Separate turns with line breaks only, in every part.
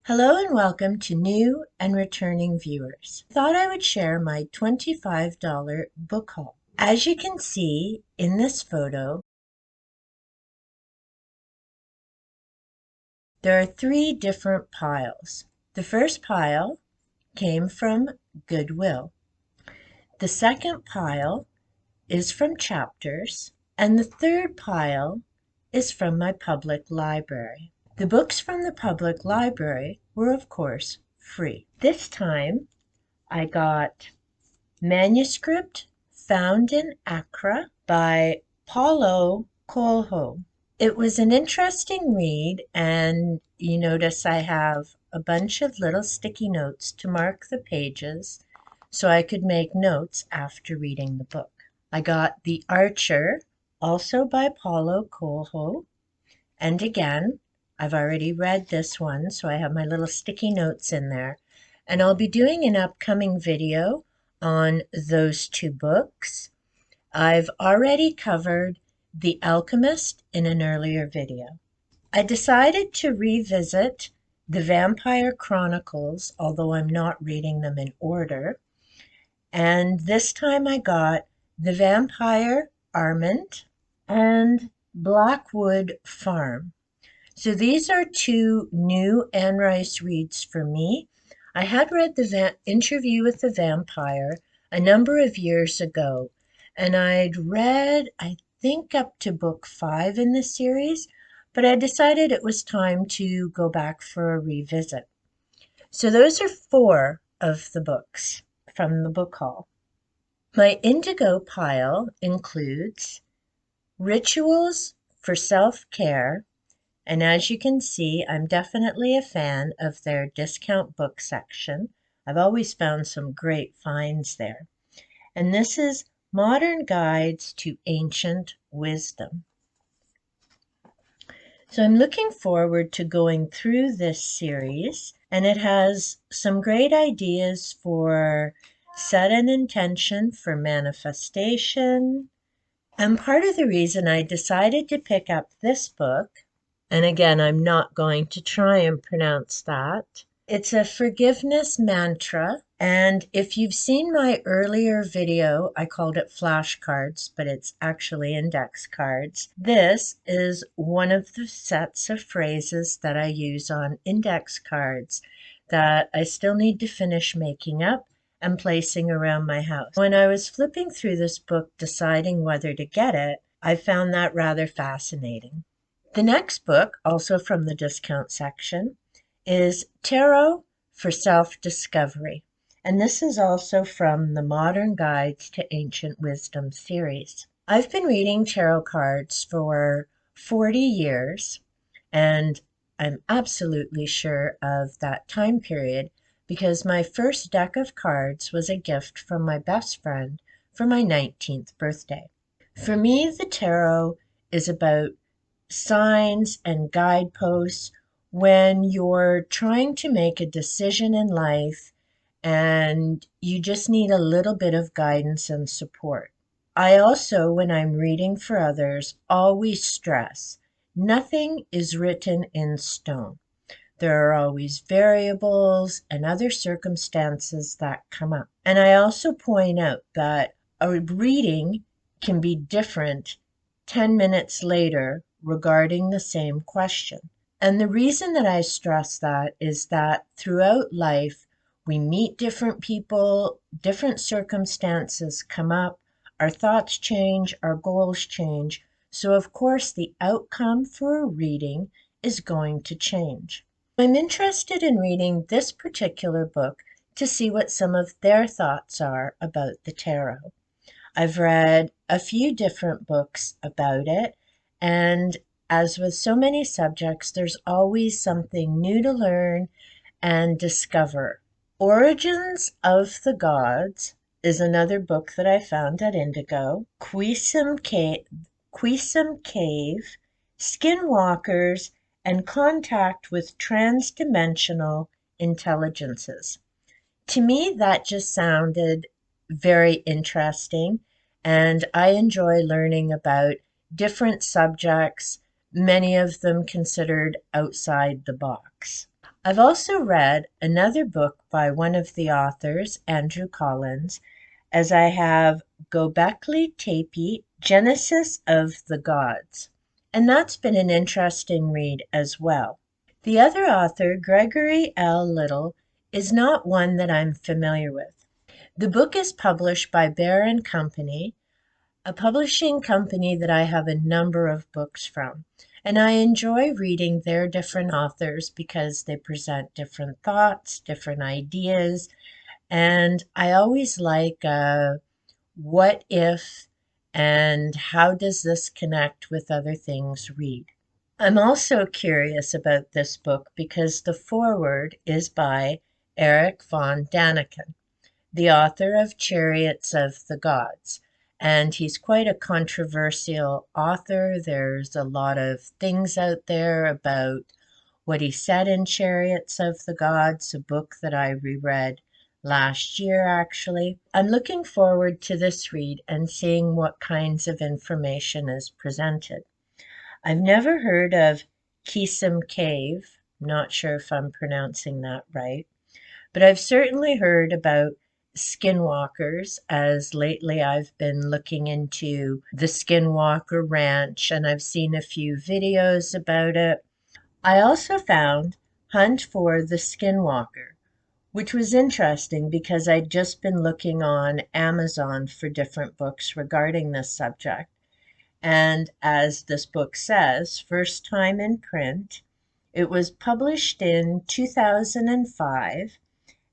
Hello and welcome to new and returning viewers. I thought I would share my $25 book haul. As you can see in this photo, there are three different piles. The first pile came from Goodwill. The second pile is from Chapters, and the third pile is from my public library. The books from the public library were, of course, free. This time I got Manuscript Found in Accra by Paulo Coelho. It was an interesting read, and you notice I have a bunch of little sticky notes to mark the pages so I could make notes after reading the book. I got The Archer, also by Paulo Coelho, and again, I've already read this one, so I have my little sticky notes in there. And I'll be doing an upcoming video on those two books. I've already covered The Alchemist in an earlier video. I decided to revisit the Vampire Chronicles, although I'm not reading them in order. And this time I got The Vampire Armament and Blackwood Farm. So these are two new Anne Rice reads for me. I had read the Interview with the Vampire a number of years ago, and I'd read, I think, up to book 5 in the series, but I decided it was time to go back for a revisit. So those are 4 of the books from the book haul. My Indigo pile includes Rituals for Self-Care, and as you can see, I'm definitely a fan of their discount book section. I've always found some great finds there. And this is Modern Guides to Ancient Wisdom. So I'm looking forward to going through this series, and it has some great ideas for set an intention for manifestation. And part of the reason I decided to pick up this book, and again, I'm not going to try and pronounce that. It's a forgiveness mantra. And if you've seen my earlier video, I called it flashcards, but it's actually index cards. This is one of the sets of phrases that I use on index cards that I still need to finish making up and placing around my house. When I was flipping through this book, deciding whether to get it, I found that rather fascinating. The next book, also from the discount section, is Tarot for Self-Discovery, and this is also from the Modern Guides to Ancient Wisdom series. I've been reading tarot cards for 40 years, and I'm absolutely sure of that time period because my first deck of cards was a gift from my best friend for my 19th birthday. For me, the tarot is about signs and guideposts when you're trying to make a decision in life and you just need a little bit of guidance and support. I also, when I'm reading for others, always stress nothing is written in stone. There are always variables and other circumstances that come up. And I also point out that a reading can be different 10 minutes later regarding the same question. And the reason that I stress that is that throughout life, we meet different people, different circumstances come up, our thoughts change, our goals change. So, of course, the outcome for a reading is going to change. I'm interested in reading this particular book to see what some of their thoughts are about the tarot. I've read a few different books about it, and as with so many subjects, there's always something new to learn and discover. Origins of the Gods is another book that I found at Indigo. Queesum Cave, Skinwalkers, and Contact with Transdimensional Intelligences. To me, that just sounded very interesting, and I enjoy learning about different subjects, many of them considered outside the box. I've also read another book by one of the authors, Andrew Collins, as I have Gobekli Tepe, Genesis of the Gods. And that's been an interesting read as well. The other author, Gregory L. Little, is not one that I'm familiar with. The book is published by Bear and Company, a publishing company that I have a number of books from. And I enjoy reading their different authors because they present different thoughts, different ideas, and I always like what if and how does this connect with other things read. I'm also curious about this book because the foreword is by Eric von Daniken, the author of Chariots of the Gods. And he's quite a controversial author. There's a lot of things out there about what he said in Chariots of the Gods, a book that I reread last year, actually. I'm looking forward to this read and seeing what kinds of information is presented. I've never heard of Keesum Cave. I'm not sure if I'm pronouncing that right. But I've certainly heard about skinwalkers, as lately I've been looking into the Skinwalker Ranch and I've seen a few videos about it. I also found Hunt for the Skinwalker, which was interesting because I'd just been looking on Amazon for different books regarding this subject. And as this book says, first time in print, it was published in 2005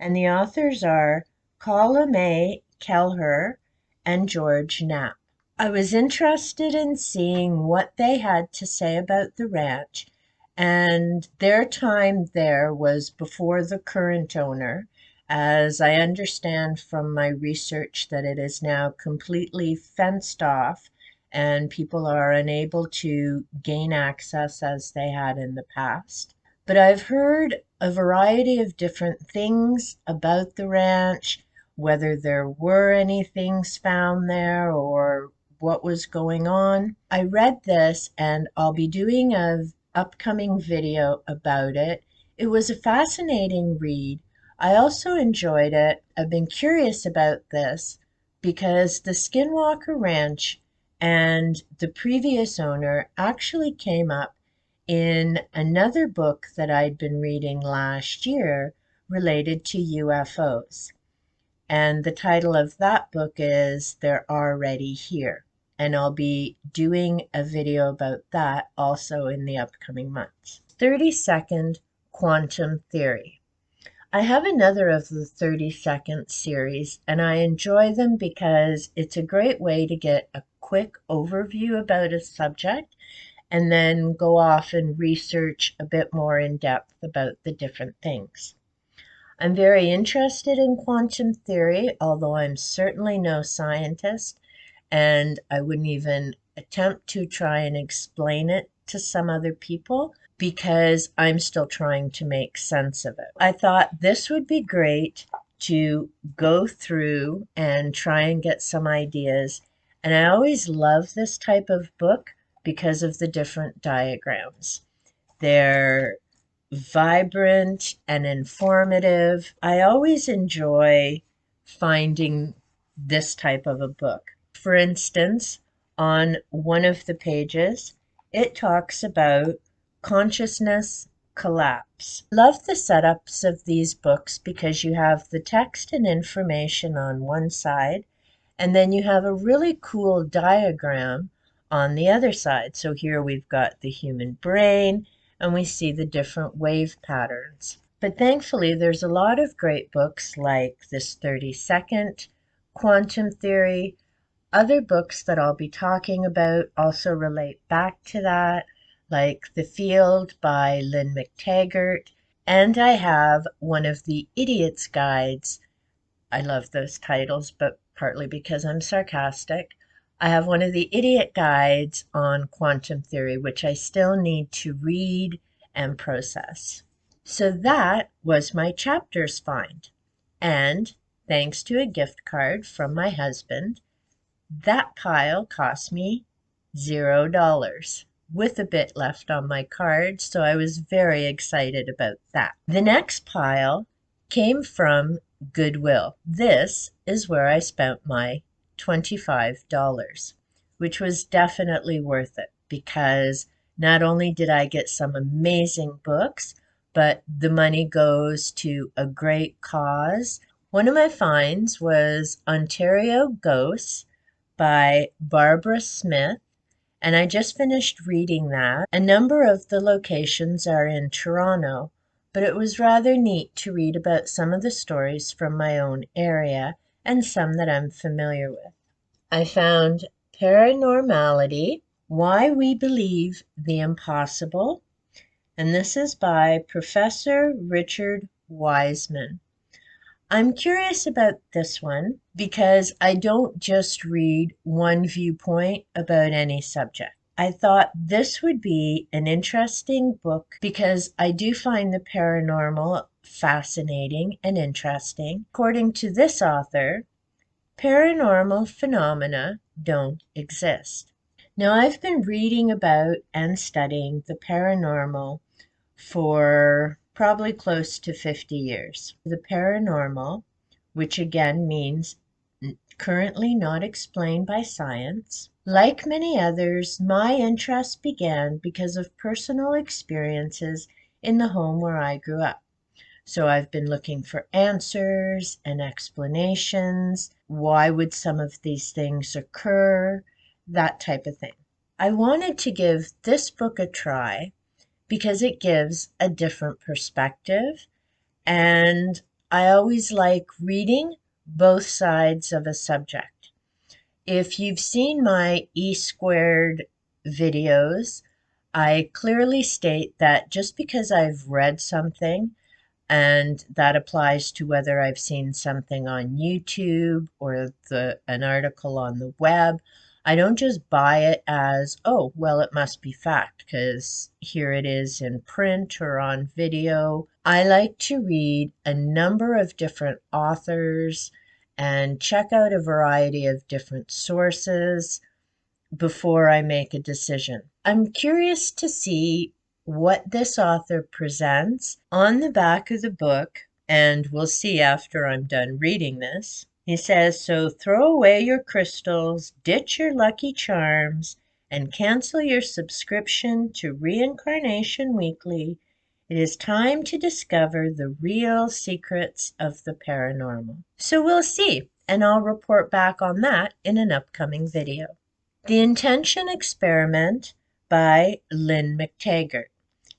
and the authors are Carla May Kelleher and George Knapp. I was interested in seeing what they had to say about the ranch, and their time there was before the current owner, as I understand from my research that it is now completely fenced off and people are unable to gain access as they had in the past. But I've heard a variety of different things about the ranch, whether there were any things found there or what was going on. I read this and I'll be doing an upcoming video about it. It was a fascinating read. I also enjoyed it. I've been curious about this because the Skinwalker Ranch and the previous owner actually came up in another book that I'd been reading last year related to UFOs. And the title of that book is They're Already Here. And I'll be doing a video about that also in the upcoming months. 30-second quantum theory. I have another of the 30-second series, and I enjoy them because it's a great way to get a quick overview about a subject and then go off and research a bit more in depth about the different things. I'm very interested in quantum theory, although I'm certainly no scientist, and I wouldn't even attempt to try and explain it to some other people because I'm still trying to make sense of it. I thought this would be great to go through and try and get some ideas, and I always love this type of book because of the different diagrams. They're vibrant and informative. I always enjoy finding this type of a book. For instance, on one of the pages, it talks about consciousness collapse. I love the setups of these books because you have the text and information on one side, and then you have a really cool diagram on the other side. So here we've got the human brain and we see the different wave patterns. But thankfully, there's a lot of great books like this 30-second quantum theory. Other books that I'll be talking about also relate back to that, like The Field by Lynn McTaggart. And I have one of the Idiot's Guides. I love those titles, but partly because I'm sarcastic. I have one of the idiot guides on quantum theory, which I still need to read and process. So that was my chapters find. And thanks to a gift card from my husband, that pile cost me $0. with a bit left on my card, so I was very excited about that. The next pile came from Goodwill. This is where I spent my $25, which was definitely worth it because not only did I get some amazing books, but the money goes to a great cause. One of my finds was Ontario Ghosts by Barbara Smith, and I just finished reading that. A number of the locations are in Toronto, but it was rather neat to read about some of the stories from my own area and some that I'm familiar with. I found Paranormality, Why We Believe the Impossible, and this is by Professor Richard Wiseman. I'm curious about this one because I don't just read one viewpoint about any subject. I thought this would be an interesting book because I do find the paranormal fascinating and interesting. According to this author, paranormal phenomena don't exist. Now, I've been reading about and studying the paranormal for probably close to 50 years. The paranormal, which again means currently not explained by science. Like many others, my interest began because of personal experiences in the home where I grew up. So I've been looking for answers and explanations. Why would some of these things occur? That type of thing. I wanted to give this book a try because it gives a different perspective, and I always like reading both sides of a subject. If you've seen my E squared videos, I clearly state that just because I've read something, and that applies to whether I've seen something on YouTube or an article on the web. I don't just buy it as, oh, well, it must be fact because here it is in print or on video. I like to read a number of different authors and check out a variety of different sources before I make a decision. I'm curious to see what this author presents on the back of the book, and we'll see after I'm done reading this. He says, so throw away your crystals, ditch your lucky charms, and cancel your subscription to Reincarnation Weekly. It is time to discover the real secrets of the paranormal. So we'll see, and I'll report back on that in an upcoming video. The Intention Experiment by Lynn McTaggart.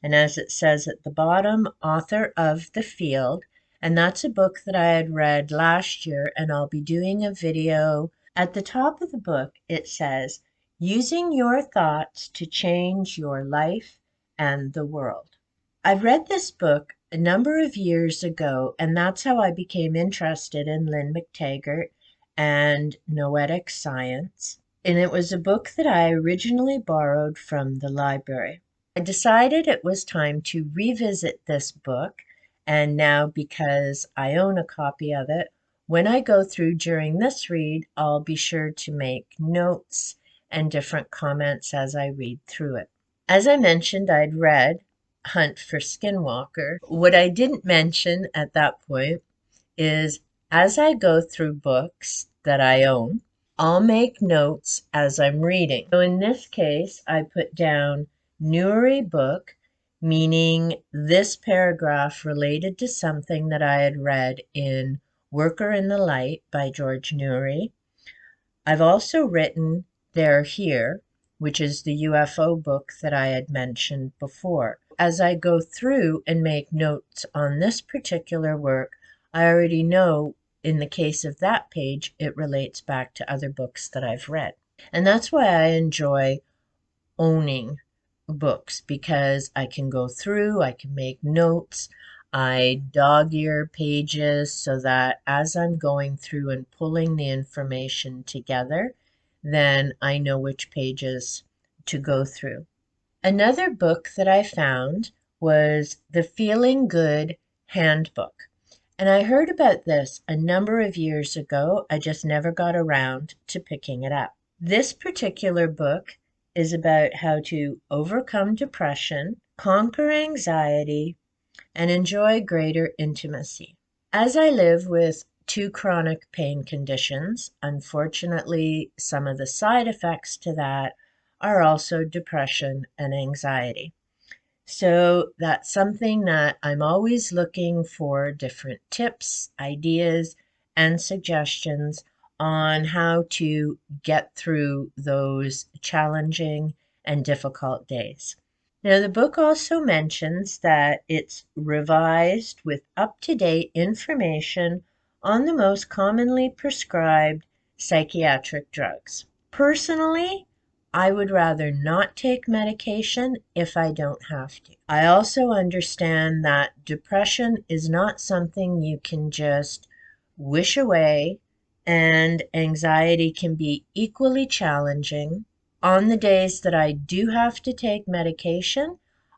And as it says at the bottom, author of The Field. And that's a book that I had read last year, and I'll be doing a video. At the top of the book, it says, Using Your Thoughts to Change Your Life and the World. I read this book a number of years ago, and that's how I became interested in Lynn McTaggart and noetic science. And it was a book that I originally borrowed from the library. I decided it was time to revisit this book, and now because I own a copy of it, when I go through during this read, I'll be sure to make notes and different comments as I read through it. As I mentioned, I'd read Hunt for Skinwalker. What I didn't mention at that point is as I go through books that I own, I'll make notes as I'm reading. So in this case, I put down Newry book, meaning this paragraph related to something that I had read in Worker in the Light by George Newry. I've also written They're Here, which is the UFO book that I had mentioned before. As I go through and make notes on this particular work, I already know in the case of that page, it relates back to other books that I've read. And that's why I enjoy owning books because I can go through, I can make notes, I dog ear pages so that as I'm going through and pulling the information together, then I know which pages to go through. Another book that I found was the Feeling Good Handbook. And I heard about this a number of years ago. I just never got around to picking it up. This particular book is about how to overcome depression, conquer anxiety, and enjoy greater intimacy. As I live with two chronic pain conditions, unfortunately, some of the side effects to that are also depression and anxiety. So that's something that I'm always looking for different tips, ideas, and suggestions on how to get through those challenging and difficult days. Now, the book also mentions that it's revised with up to date information on the most commonly prescribed psychiatric drugs. Personally, I would rather not take medication if I don't have to. I also understand that depression is not something you can just wish away, and anxiety can be equally challenging. On the days that I do have to take medication,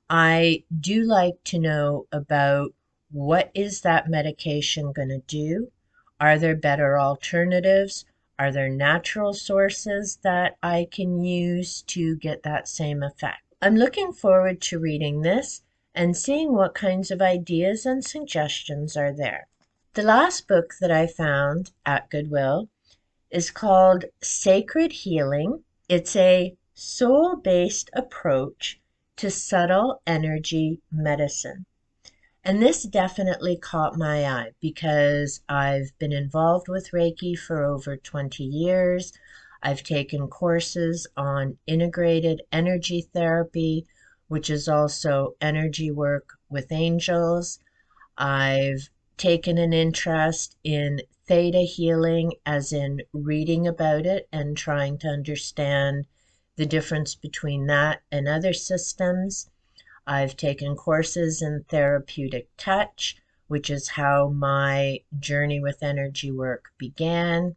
I do like to know about what is that medication going to do? Are there better alternatives? Are there natural sources that I can use to get that same effect? I'm looking forward to reading this and seeing what kinds of ideas and suggestions are there. The last book that I found at Goodwill is called Sacred Healing. It's a soul-based approach to subtle energy medicine. And this definitely caught my eye because I've been involved with Reiki for over 20 years. I've taken courses on integrated energy therapy, which is also energy work with angels. I've taken an interest in theta healing, as in reading about it and trying to understand the difference between that and other systems. I've taken courses in therapeutic touch, which is how my journey with energy work began.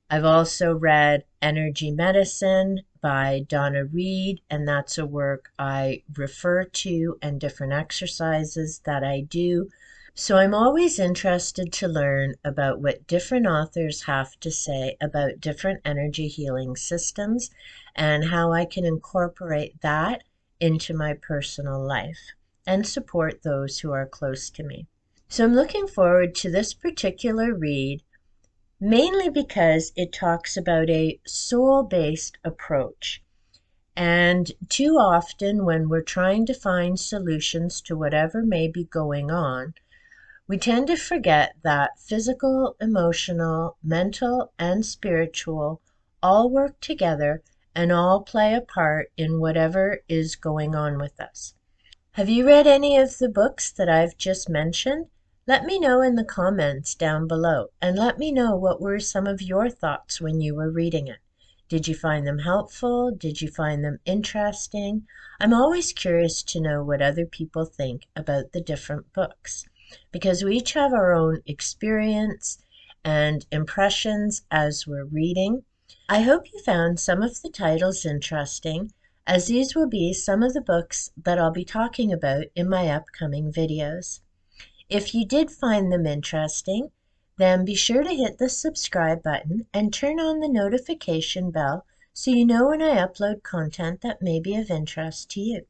I've also read Energy Medicine by Donna Reed, and that's a work I refer to and different exercises that I do. So I'm always interested to learn about what different authors have to say about different energy healing systems and how I can incorporate that into my personal life and support those who are close to me. So I'm looking forward to this particular read, mainly because it talks about a soul-based approach. And too often, when we're trying to find solutions to whatever may be going on, we tend to forget that physical, emotional, mental, and spiritual all work together and all play a part in whatever is going on with us. Have you read any of the books that I've just mentioned? Let me know in the comments down below, and let me know what were some of your thoughts when you were reading it. Did you find them helpful? Did you find them interesting? I'm always curious to know what other people think about the different books, because we each have our own experience and impressions as we're reading. I hope you found some of the titles interesting, as these will be some of the books that I'll be talking about in my upcoming videos. If you did find them interesting, then be sure to hit the subscribe button and turn on the notification bell so you know when I upload content that may be of interest to you.